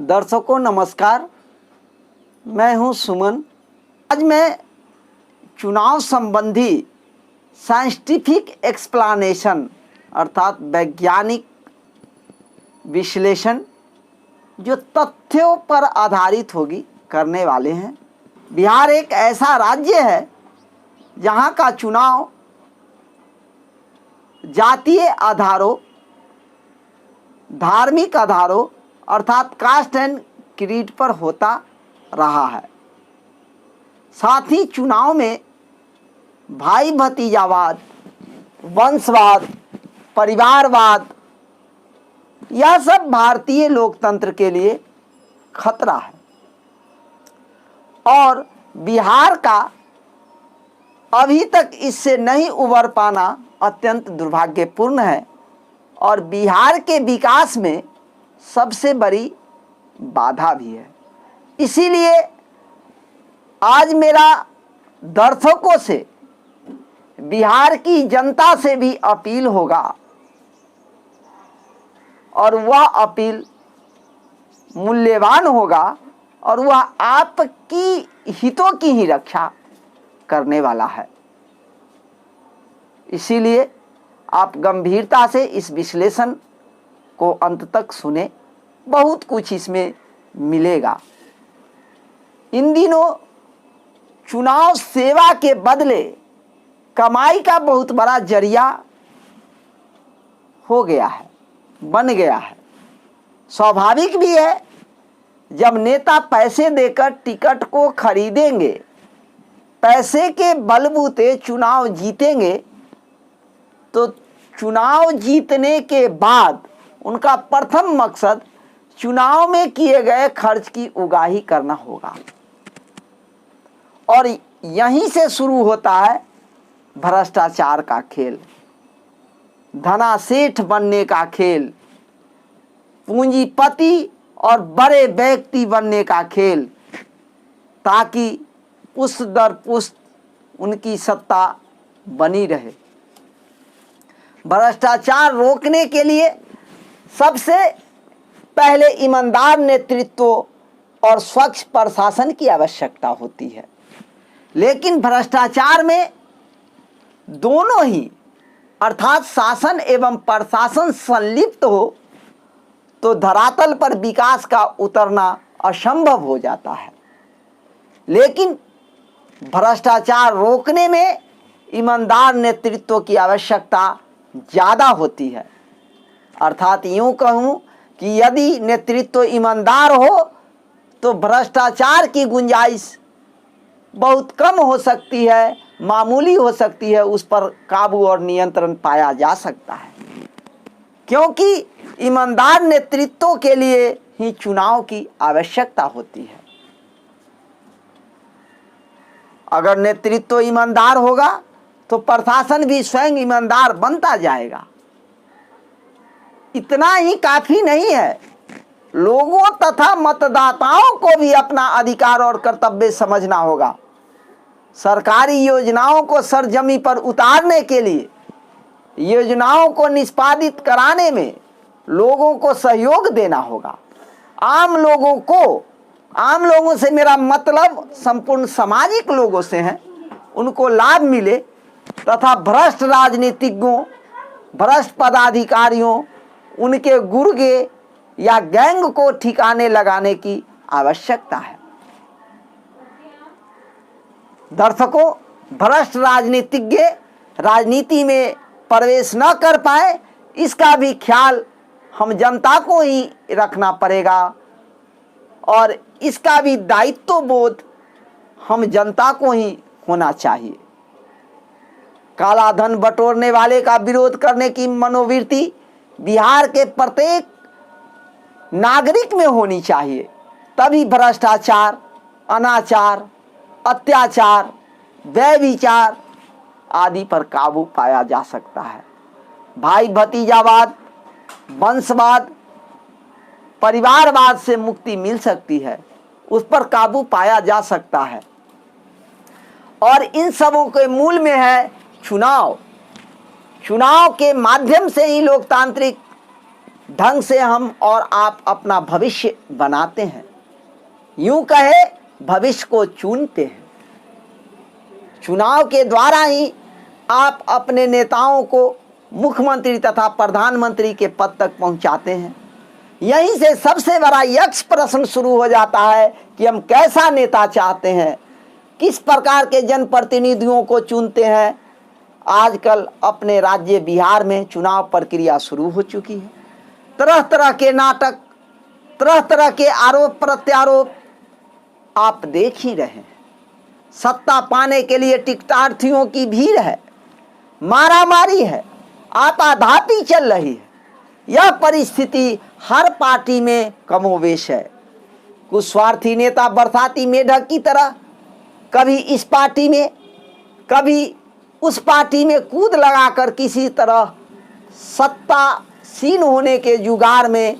दर्शकों नमस्कार, मैं हूं सुमन। आज मैं चुनाव संबंधी साइंटिफिक एक्सप्लेनेशन अर्थात वैज्ञानिक विश्लेषण जो तथ्यों पर आधारित होगी करने वाले हैं। बिहार एक ऐसा राज्य है जहां का चुनाव जातीय आधारों, धार्मिक आधारों अर्थात कास्ट एंड क्रीड पर होता रहा है। साथ ही चुनाव में भाई भतीजावाद, वंशवाद, परिवारवाद यह सब भारतीय लोकतंत्र के लिए खतरा है और बिहार का अभी तक इससे नहीं उबर पाना अत्यंत दुर्भाग्यपूर्ण है और बिहार के विकास में सबसे बड़ी बाधा भी है। इसीलिए आज मेरा दर्शकों से, बिहार की जनता से भी अपील होगा और वह अपील मूल्यवान होगा और वह आपकी हितों की ही रक्षा करने वाला है। इसीलिए आप गंभीरता से इस विश्लेषण को अंत तक सुने, बहुत कुछ इसमें मिलेगा। इन दिनों चुनाव सेवा के बदले कमाई का बहुत बड़ा जरिया हो गया है, बन गया है। स्वाभाविक भी है, जब नेता पैसे देकर टिकट को खरीदेंगे, पैसे के बलबूते चुनाव जीतेंगे, तो चुनाव जीतने के बाद उनका प्रथम मकसद चुनाव में किए गए खर्च की उगाही करना होगा और यहीं से शुरू होता है भ्रष्टाचार का खेल, धनासेठ बनने का खेल, पूंजीपति और बड़े व्यक्ति बनने का खेल, ताकि पुष्ट दर पुष्ट उनकी सत्ता बनी रहे। भ्रष्टाचार रोकने के लिए सबसे पहले ईमानदार नेतृत्व और स्वच्छ प्रशासन की आवश्यकता होती है। लेकिन भ्रष्टाचार में दोनों ही अर्थात शासन एवं प्रशासन संलिप्त हो तो धरातल पर विकास का उतरना असंभव हो जाता है। लेकिन भ्रष्टाचार रोकने में ईमानदार नेतृत्व की आवश्यकता ज़्यादा होती है। अर्थात यूँ कहूँ कि यदि नेतृत्व ईमानदार हो तो भ्रष्टाचार की गुंजाइश बहुत कम हो सकती है, मामूली हो सकती है, उस पर काबू और नियंत्रण पाया जा सकता है। क्योंकि ईमानदार नेतृत्व के लिए ही चुनाव की आवश्यकता होती है। अगर नेतृत्व ईमानदार होगा तो प्रशासन भी स्वयं ईमानदार बनता जाएगा। इतना ही काफी नहीं है, लोगों तथा मतदाताओं को भी अपना अधिकार और कर्तव्य समझना होगा। सरकारी योजनाओं को सरजमी पर उतारने के लिए, योजनाओं को निष्पादित कराने में लोगों को सहयोग देना होगा। आम लोगों से मेरा मतलब संपूर्ण सामाजिक लोगों से है, उनको लाभ मिले तथा भ्रष्ट राजनीतिज्ञों, भ्रष्ट पदाधिकारियों, उनके गुर्गे या गैंग को ठिकाने लगाने की आवश्यकता है। दर्शकों, भ्रष्ट राजनीतिज्ञ राजनीति में प्रवेश न कर पाए, इसका भी ख्याल हम जनता को ही रखना पड़ेगा और इसका भी दायित्व बोध हम जनता को ही होना चाहिए। काला धन बटोरने वाले का विरोध करने की मनोवृत्ति बिहार के प्रत्येक नागरिक में होनी चाहिए, तभी भ्रष्टाचार, अनाचार, अत्याचार, व्यभिचार आदि पर काबू पाया जा सकता है। भाई भतीजावाद, वंशवाद, परिवारवाद से मुक्ति मिल सकती है, उस पर काबू पाया जा सकता है और इन सबों के मूल में है चुनाव। चुनाव के माध्यम से ही लोकतांत्रिक ढंग से हम और आप अपना भविष्य बनाते हैं, यूं कहे भविष्य को चुनते हैं। चुनाव के द्वारा ही आप अपने नेताओं को मुख्यमंत्री तथा प्रधानमंत्री के पद तक पहुंचाते हैं। यहीं से सबसे बड़ा यक्ष प्रश्न शुरू हो जाता है कि हम कैसा नेता चाहते हैं, किस प्रकार के जनप्रतिनिधियों को चुनते हैं। आजकल अपने राज्य बिहार में चुनाव प्रक्रिया शुरू हो चुकी है। तरह तरह के नाटक, तरह तरह के आरोप प्रत्यारोप आप देख ही रहे हैं। सत्ता पाने के लिए टिकटार्थियों की भीड़ है, मारामारी है, आपाधापी चल रही है। यह परिस्थिति हर पार्टी में कमोवेश है। कुछ स्वार्थी नेता बरसाती मेढक की तरह कभी इस पार्टी में कभी उस पार्टी में कूद लगाकर किसी तरह सत्तासीन होने के जुगाड़ में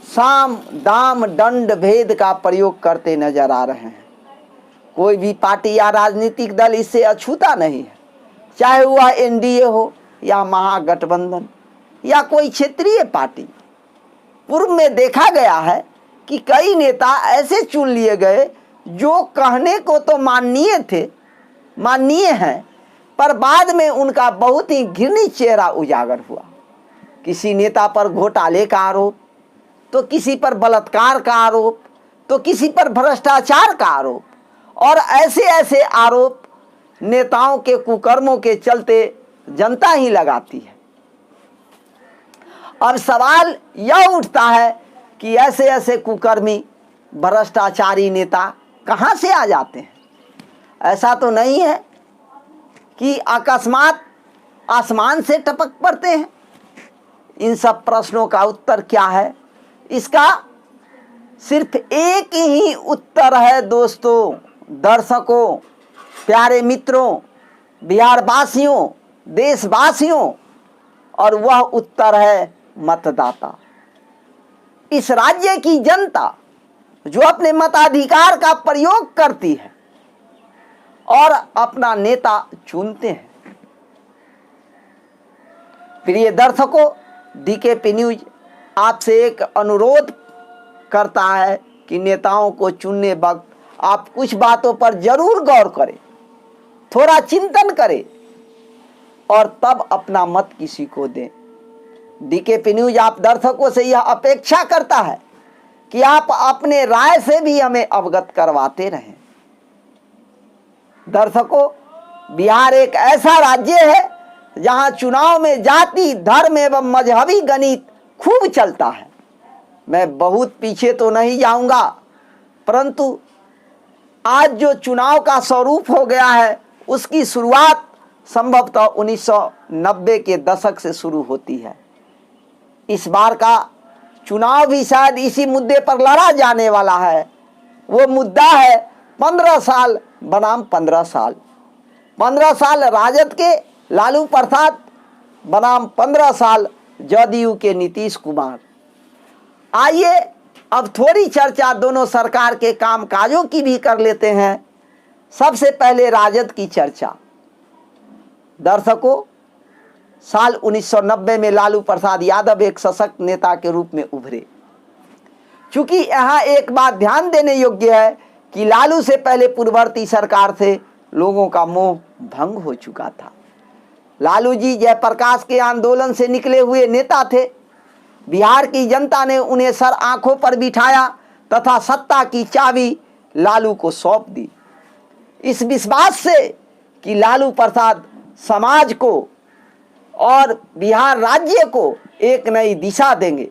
साम दाम दंड भेद का प्रयोग करते नजर आ रहे हैं। कोई भी पार्टी या राजनीतिक दल इससे अछूता नहीं है, चाहे वह एनडीए हो या महागठबंधन या कोई क्षेत्रीय पार्टी। पूर्व में देखा गया है कि कई नेता ऐसे चुन लिए गए जो कहने को तो माननीय हैं, पर बाद में उनका बहुत ही घृणित चेहरा उजागर हुआ। किसी नेता पर घोटाले का आरोप, तो किसी पर बलात्कार का आरोप, तो किसी पर भ्रष्टाचार का आरोप, और ऐसे ऐसे आरोप नेताओं के कुकर्मों के चलते जनता ही लगाती है। अब सवाल यह उठता है कि ऐसे ऐसे कुकर्मी भ्रष्टाचारी नेता कहाँ से आ जाते हैं। ऐसा तो नहीं है कि अकस्मात आसमान से टपक पड़ते हैं। इन सब प्रश्नों का उत्तर क्या है? इसका सिर्फ एक ही उत्तर है दोस्तों, दर्शकों, प्यारे मित्रों, बिहार वासियों, देशवासियों, और वह उत्तर है मतदाता। इस राज्य की जनता जो अपने मताधिकार का प्रयोग करती है और अपना नेता चुनते हैं। प्रिय दर्शकों, डीकेपी न्यूज आपसे एक अनुरोध करता है कि नेताओं को चुनने वक्त आप कुछ बातों पर जरूर गौर करें, थोड़ा चिंतन करें और तब अपना मत किसी को दें। डीकेपी न्यूज आप दर्शकों से यह अपेक्षा करता है कि आप अपने राय से भी हमें अवगत करवाते रहें। दर्शकों, बिहार एक ऐसा राज्य है जहां चुनाव में जाति, धर्म एवं मजहबी गणित खूब चलता है। मैं बहुत पीछे तो नहीं जाऊंगा, परंतु आज जो चुनाव का स्वरूप हो गया है उसकी शुरुआत संभवतः 1990 के दशक से शुरू होती है। इस बार का चुनाव भी शायद इसी मुद्दे पर लड़ा जाने वाला है। वो मुद्दा है 15 साल बनाम 15 साल। 15 साल राजद के लालू प्रसाद बनाम 15 साल जदयू के नीतीश कुमार। आइए अब थोड़ी चर्चा दोनों सरकार के कामकाजों की भी कर लेते हैं। सबसे पहले राजद की चर्चा। दर्शकों, साल 1990 में लालू प्रसाद यादव एक सशक्त नेता के रूप में उभरे। चूंकि यहाँ एक बात ध्यान देने योग्य है कि लालू से पहले पूर्ववर्ती सरकार से लोगों का मोह भंग हो चुका था। लालू जी जयप्रकाश के आंदोलन से निकले हुए नेता थे। बिहार की जनता ने उन्हें सर आंखों पर बिठाया तथा सत्ता की चाबी लालू को सौंप दी, इस विश्वास से कि लालू प्रसाद समाज को और बिहार राज्य को एक नई दिशा देंगे,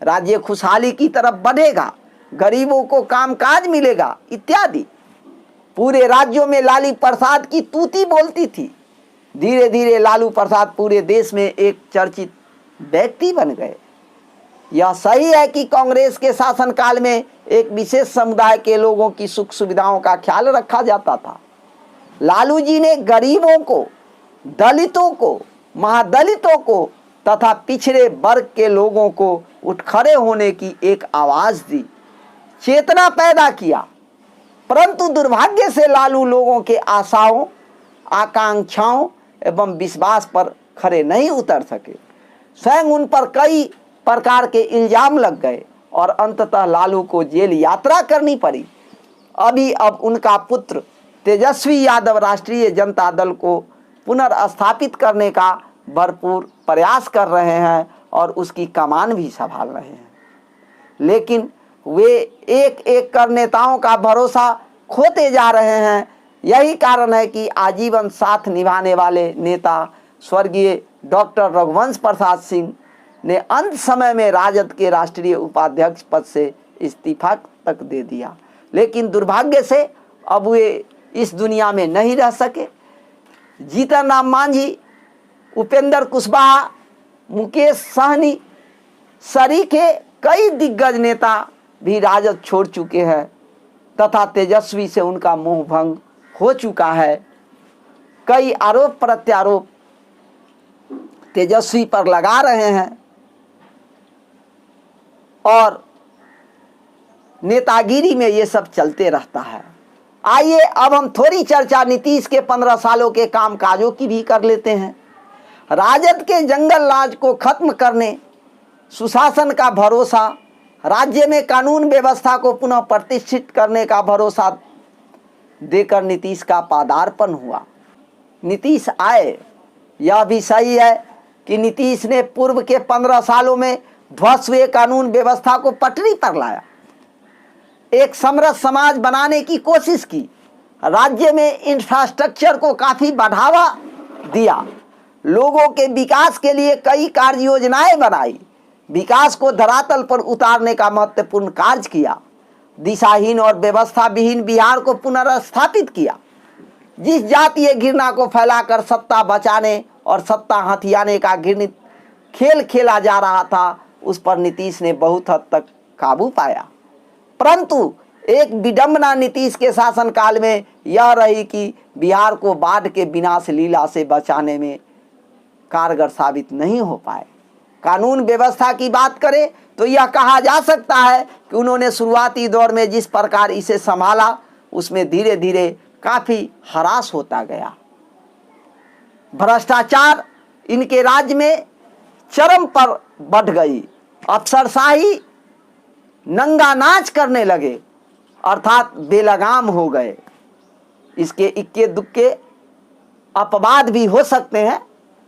राज्य खुशहाली की तरफ बढ़ेगा, गरीबों को कामकाज मिलेगा इत्यादि। पूरे राज्यों में लालू प्रसाद की तूती बोलती थी। धीरे धीरे लालू प्रसाद पूरे देश में एक चर्चित व्यक्ति बन गए। यह सही है कि कांग्रेस के शासनकाल में एक विशेष समुदाय के लोगों की सुख सुविधाओं का ख्याल रखा जाता था। लालू जी ने गरीबों को, दलितों को, महादलितों को तथा पिछड़े वर्ग के लोगों को उठ खड़े होने की एक आवाज दी, चेतना पैदा किया। परंतु दुर्भाग्य से लालू लोगों के आशाओं, आकांक्षाओं एवं विश्वास पर खड़े नहीं उतर सके। स्वयं उन पर कई प्रकार के इल्जाम लग गए और अंततः लालू को जेल यात्रा करनी पड़ी। अब उनका पुत्र तेजस्वी यादव राष्ट्रीय जनता दल को पुनर्स्थापित करने का भरपूर प्रयास कर रहे हैं और उसकी कमान भी संभाल रहे हैं, लेकिन वे एक एक कर नेताओं का भरोसा खोते जा रहे हैं। यही कारण है कि आजीवन साथ निभाने वाले नेता स्वर्गीय डॉक्टर रघुवंश प्रसाद सिंह ने अंत समय में राजद के राष्ट्रीय उपाध्यक्ष पद से इस्तीफा तक दे दिया, लेकिन दुर्भाग्य से अब वे इस दुनिया में नहीं रह सके। जीतन राम मांझी, उपेंद्र कुशवाहा, मुकेश सहनी सरीखे कई दिग्गज नेता भी राजद छोड़ चुके हैं तथा तेजस्वी से उनका मोह भंग हो चुका है। कई आरोप प्रत्यारोप तेजस्वी पर लगा रहे हैं और नेतागिरी में ये सब चलते रहता है। आइए अब हम थोड़ी चर्चा नीतीश के 15 सालों के कामकाजों की भी कर लेते हैं। राजद के जंगल राज को खत्म करने, सुशासन का भरोसा, राज्य में कानून व्यवस्था को पुनः प्रतिष्ठित करने का भरोसा देकर नीतीश का पदार्पण हुआ। नीतीश आए, यह भी सही है कि नीतीश ने पूर्व के 15 सालों में ध्वस्त हुए कानून व्यवस्था को पटरी पर लाया, एक समृद्ध समाज बनाने की कोशिश की, राज्य में इंफ्रास्ट्रक्चर को काफ़ी बढ़ावा दिया, लोगों के विकास के लिए कई कार्य योजनाएं बनाई, विकास को धरातल पर उतारने का महत्वपूर्ण कार्य किया, दिशाहीन और व्यवस्था विहीन बिहार को पुनर्स्थापित किया। जिस जातीय घृणा को फैलाकर सत्ता बचाने और सत्ता हथियाने का घृणित खेल खेला जा रहा था, उस पर नीतीश ने बहुत हद तक काबू पाया। परंतु एक विडंबना नीतीश के शासनकाल में यह रही कि बिहार को बाढ़ के विनाश लीला से बचाने में कारगर साबित नहीं हो पाए। कानून व्यवस्था की बात करें तो यह कहा जा सकता है कि उन्होंने शुरुआती दौर में जिस प्रकार इसे संभाला, उसमें धीरे धीरे काफ़ी ह्रास होता गया। भ्रष्टाचार इनके राज्य में चरम पर बढ़ गई, अफसरशाही नंगा नाच करने लगे, अर्थात बेलगाम हो गए। इसके इक्के दुक्के अपवाद भी हो सकते हैं,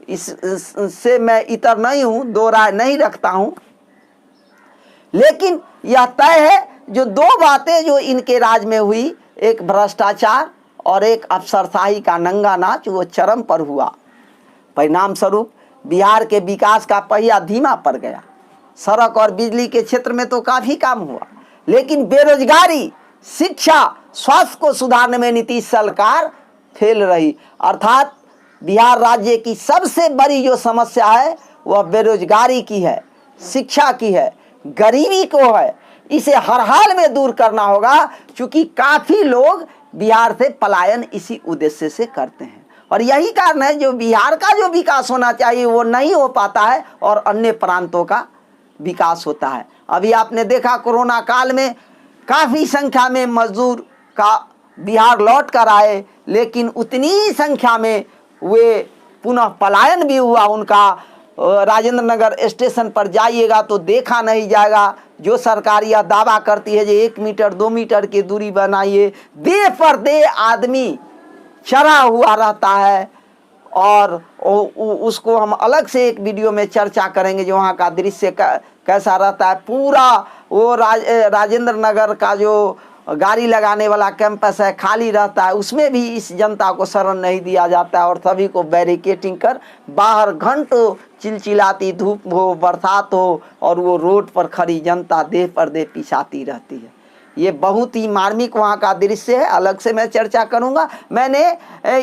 इससे मैं इतर नहीं हूँ, दो राय नहीं रखता हूँ, लेकिन यह तय है जो दो बातें जो इनके राज में हुई, एक भ्रष्टाचार और एक अफसरशाही का नंगा नाच, वो चरम पर हुआ। परिणाम स्वरूप बिहार के विकास का पहिया धीमा पड़ गया। सड़क और बिजली के क्षेत्र में तो काफ़ी काम हुआ, लेकिन बेरोजगारी, शिक्षा, स्वास्थ्य को सुधारने में नीतीश सरकार फेल रही। अर्थात बिहार राज्य की सबसे बड़ी जो समस्या है वह बेरोजगारी की है, शिक्षा की है, गरीबी को है। इसे हर हाल में दूर करना होगा, क्योंकि काफ़ी लोग बिहार से पलायन इसी उद्देश्य से करते हैं और यही कारण है जो बिहार का जो विकास होना चाहिए वो नहीं हो पाता है और अन्य प्रांतों का विकास होता है। अभी आपने देखा कोरोना काल में काफ़ी संख्या में मजदूर का बिहार लौट कर आए, लेकिन उतनी ही संख्या में वे पुनः पलायन भी हुआ उनका। राजेंद्र नगर स्टेशन पर जाइएगा तो देखा नहीं जाएगा। जो सरकार यह दावा करती है जो 1 मीटर 2 मीटर की दूरी बनाइए, देह पर देह आदमी चढ़ा हुआ रहता है और उसको हम अलग से एक वीडियो में चर्चा करेंगे जो वहाँ का दृश्य कैसा रहता है। पूरा वो राजेंद्र नगर का जो गाड़ी लगाने वाला कैंपस है खाली रहता है, उसमें भी इस जनता को शरण नहीं दिया जाता है और सभी को बैरिकेटिंग कर बाहर घंटों चिलचिलाती धूप हो, बरसात हो और वो रोड पर खड़ी जनता देह पर देह पिसाती रहती है। ये बहुत ही मार्मिक वहाँ का दृश्य है, अलग से मैं चर्चा करूँगा। मैंने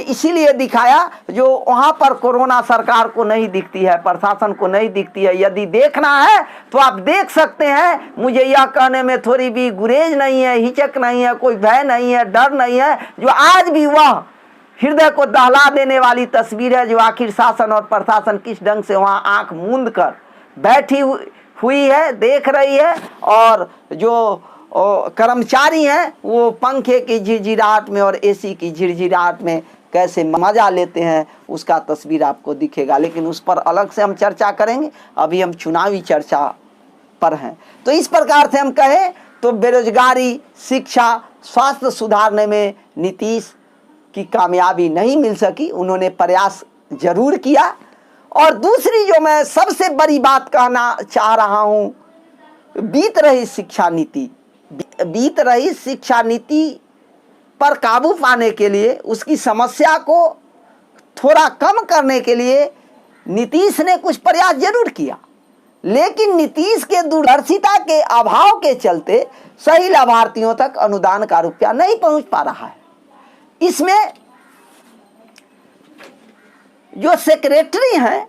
इसीलिए दिखाया जो वहाँ पर कोरोना सरकार को नहीं दिखती है, प्रशासन को नहीं दिखती है। यदि देखना है तो आप देख सकते हैं, मुझे यह कहने में थोड़ी भी गुरेज नहीं है, हिचक नहीं है, कोई भय नहीं है, डर नहीं है। जो आज भी वह हृदय को दहला देने वाली तस्वीर है जो आखिर शासन और प्रशासन किस ढंग से वहाँ आँख मूंद कर बैठी हुई है, देख रही है और जो कर्मचारी हैं वो पंखे की झिरझिराहट में और एसी की झिरझिराहट में कैसे मजा लेते हैं, उसका तस्वीर आपको दिखेगा। लेकिन उस पर अलग से हम चर्चा करेंगे। अभी हम चुनावी चर्चा पर हैं। तो इस प्रकार से हम कहें तो बेरोजगारी, शिक्षा, स्वास्थ्य सुधारने में नीतीश की कामयाबी नहीं मिल सकी। उन्होंने प्रयास जरूर किया। और दूसरी जो मैं सबसे बड़ी बात कहना चाह रहा हूँ, बीत रही शिक्षा नीति पर काबू पाने के लिए, उसकी समस्या को थोड़ा कम करने के लिए नीतीश ने कुछ प्रयास जरूर किया, लेकिन नीतीश के दूरदर्शिता के अभाव के चलते सही लाभार्थियों तक अनुदान का रुपया नहीं पहुंच पा रहा है। इसमें जो सेक्रेटरी हैं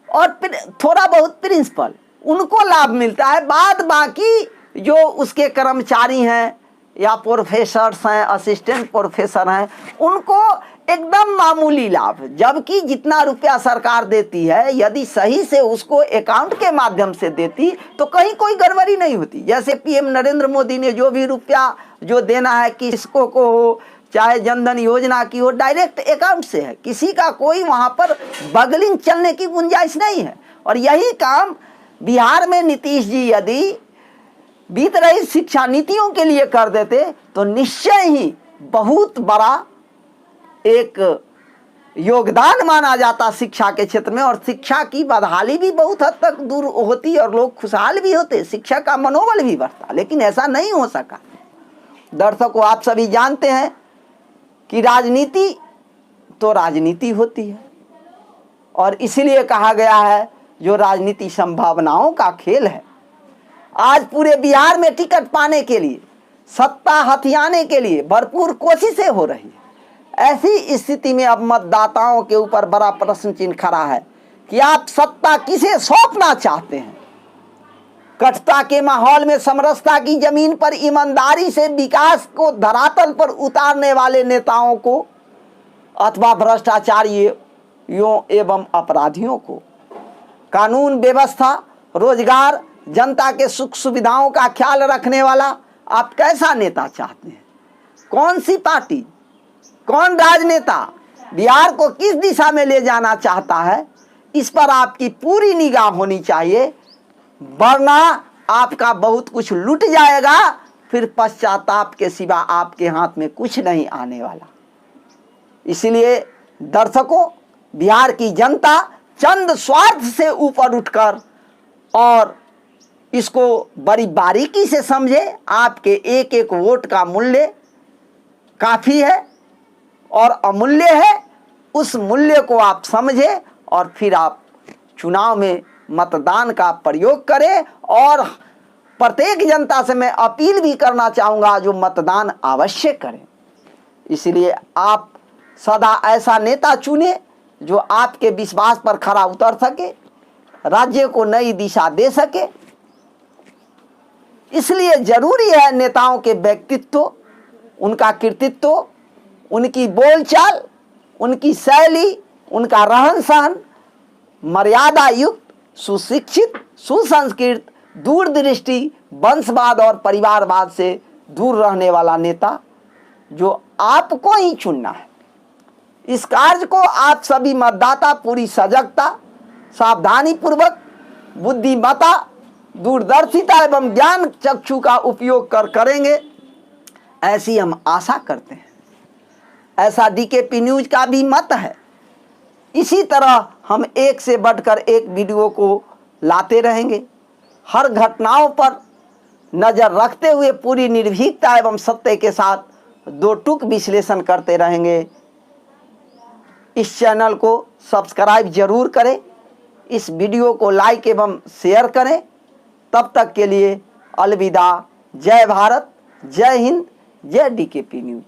और थोड़ा बहुत प्रिंसिपल, उनको लाभ मिलता है। बाद बाकी जो उसके कर्मचारी हैं या प्रोफेसर्स हैं, असिस्टेंट प्रोफेसर हैं, उनको एकदम मामूली लाभ। जबकि जितना रुपया सरकार देती है, यदि सही से उसको अकाउंट के माध्यम से देती तो कहीं कोई गड़बड़ी नहीं होती। जैसे पीएम नरेंद्र मोदी ने जो भी रुपया जो देना है किसको को हो, चाहे जनधन योजना की हो, डायरेक्ट अकाउंट से है। किसी का कोई वहाँ पर बगलिंग चलने की गुंजाइश नहीं है। और यही काम बिहार में नीतीश जी यदि बीत रही शिक्षा नीतियों के लिए कर देते तो निश्चय ही बहुत बड़ा एक योगदान माना जाता शिक्षा के क्षेत्र में, और शिक्षा की बदहाली भी बहुत हद तक दूर होती और लोग खुशहाल भी होते, शिक्षा का मनोबल भी बढ़ता। लेकिन ऐसा नहीं हो सका। दर्शकों, आप सभी जानते हैं कि राजनीति तो राजनीति होती है, और इसीलिए कहा गया है जो राजनीति संभावनाओं का खेल है। आज पूरे बिहार में टिकट पाने के लिए, सत्ता हथियाने के लिए भरपूर कोशिशें हो रही है। ऐसी स्थिति में अब मतदाताओं के ऊपर बड़ा प्रश्न चिन्ह खड़ा है कि आप सत्ता किसे सौंपना चाहते हैं। कटता के माहौल में समरसता की जमीन पर ईमानदारी से विकास को धरातल पर उतारने वाले नेताओं को अथवा भ्रष्टाचारियों एवं अपराधियों को, कानून व्यवस्था, रोजगार, जनता के सुख सुविधाओं का ख्याल रखने वाला आप कैसा नेता चाहते हैं? कौन सी पार्टी, कौन राजनेता बिहार को किस दिशा में ले जाना चाहता है, इस पर आपकी पूरी निगाह होनी चाहिए, वरना आपका बहुत कुछ लुट जाएगा। फिर पश्चाताप के सिवा आपके हाथ में कुछ नहीं आने वाला। इसलिए दर्शकों, बिहार की जनता चंद स्वार्थ से ऊपर उठकर और इसको बड़ी बारीकी से समझे। आपके एक एक वोट का मूल्य काफ़ी है और अमूल्य है। उस मूल्य को आप समझे और फिर आप चुनाव में मतदान का प्रयोग करें। और प्रत्येक जनता से मैं अपील भी करना चाहूँगा जो मतदान अवश्य करें। इसलिए आप सदा ऐसा नेता चुने जो आपके विश्वास पर खरा उतर सके, राज्य को नई दिशा दे सके। इसलिए जरूरी है नेताओं के व्यक्तित्व, उनका कृतित्व, उनकी बोलचाल, उनकी शैली, उनका रहन सहन मर्यादा युक्त, सुशिक्षित, सुसंस्कृत, दूरदृष्टि, वंशवाद और परिवारवाद से दूर रहने वाला नेता जो आपको ही चुनना है। इस कार्य को आप सभी मतदाता पूरी सजगता, सावधानी पूर्वक, बुद्धिमत्ता, दूरदर्शिता एवं ज्ञान चक्षु का उपयोग कर करेंगे, ऐसी हम आशा करते हैं। ऐसा डीकेपी न्यूज का भी मत है। इसी तरह हम एक से बढ़कर एक वीडियो को लाते रहेंगे। हर घटनाओं पर नज़र रखते हुए पूरी निर्भीकता एवं सत्य के साथ दो टूक विश्लेषण करते रहेंगे। इस चैनल को सब्सक्राइब जरूर करें, इस वीडियो को लाइक एवं शेयर करें। तब तक के लिए अलविदा। जय भारत, जय हिंद, जय डीकेपी न्यूज।